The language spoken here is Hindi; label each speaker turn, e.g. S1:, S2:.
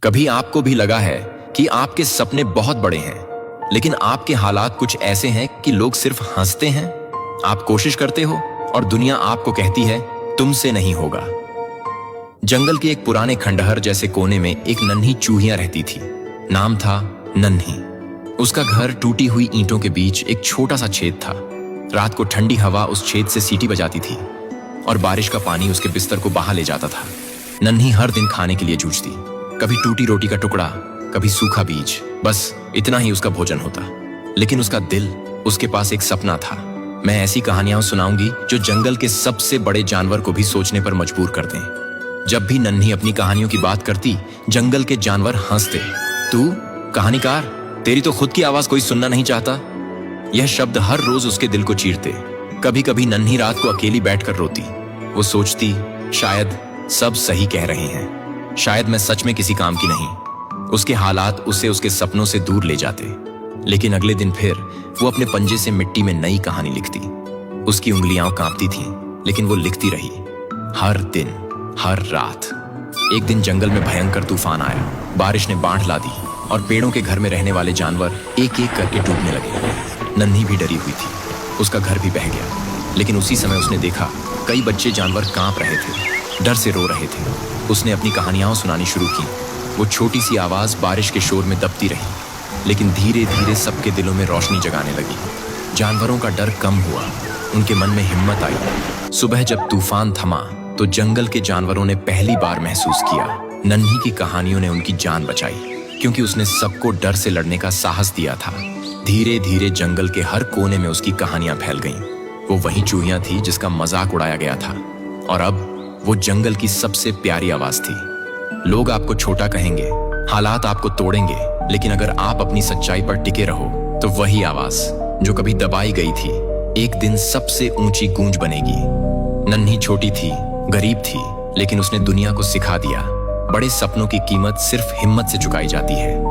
S1: कभी आपको भी लगा है कि आपके सपने बहुत बड़े हैं, लेकिन आपके हालात कुछ ऐसे हैं कि लोग सिर्फ हंसते हैं। आप कोशिश करते हो और दुनिया आपको कहती है तुमसे नहीं होगा। जंगल के एक पुराने खंडहर जैसे कोने में एक नन्ही चूहिया रहती थी। नाम था नन्ही। उसका घर टूटी हुई ईंटों के बीच एक छोटा सा छेद था। रात को ठंडी हवा उस छेद से सीटी बजाती थी और बारिश का पानी उसके बिस्तर को बहा ले जाता था। नन्ही हर दिन खाने के लिए जूझती, कभी टूटी रोटी का टुकड़ा, कभी सूखा बीज, बस इतना ही उसका भोजन होता। लेकिन उसका दिल, उसके पास एक सपना था। मैं ऐसी कहानियां सुनाऊंगी जो जंगल के सबसे बड़े जानवर को भी सोचने पर मजबूर कर दें। जब भी नन्ही अपनी कहानियों की बात करती, जंगल के जानवर हंसते। तू कहानीकार, तेरी तो खुद की आवाज कोई सुनना नहीं चाहता। यह शब्द हर रोज उसके दिल को चीरते। कभी कभी नन्ही रात को अकेली बैठकर रोती। वो सोचती, शायद सब सही कह रहे हैं, शायद मैं सच में किसी काम की नहीं। उसके हालात उसे उसके सपनों से दूर ले जाते। लेकिन अगले दिन फिर वो अपने पंजे से मिट्टी में नई कहानी लिखती। उसकी उंगलियां कांपती थीं, लेकिन वो लिखती रही, हर दिन, हर रात। एक दिन जंगल में भयंकर तूफान आया। बारिश ने बाढ़ ला दी और पेड़ों के घर में रहने वाले जानवर एक एक करके डूबने लगे। नन्ही भी डरी हुई थी। उसका घर भी बह गया। लेकिन उसी समय उसने देखा कई बच्चे जानवर कांप रहे थे, डर से रो रहे थे। उसने अपनी कहानियां सुनानी शुरू की। वो छोटी सी आवाज बारिश के शोर में दबती रही, लेकिन धीरे धीरे सबके दिलों में रोशनी जगाने लगी। जानवरों का डर कम हुआ, उनके मन में हिम्मत आई। सुबह जब तूफान थमा तो जंगल के जानवरों ने पहली बार महसूस किया, नन्ही की कहानियों ने उनकी जान बचाई, क्योंकि उसने सबको डर से लड़ने का साहस दिया था। धीरे धीरे जंगल के हर कोने में उसकी कहानियां फैल गईं। वो वही चूहिया थी जिसका मजाक उड़ाया गया था, और अब वो जंगल की सबसे प्यारी आवाज थी। लोग आपको छोटा कहेंगे, हालात आपको तोड़ेंगे, लेकिन अगर आप अपनी सच्चाई पर टिके रहो तो वही आवाज जो कभी दबाई गई थी, एक दिन सबसे ऊंची गूंज बनेगी। नन्ही छोटी थी, गरीब थी, लेकिन उसने दुनिया को सिखा दिया, बड़े सपनों की कीमत सिर्फ हिम्मत से चुकाई जाती है।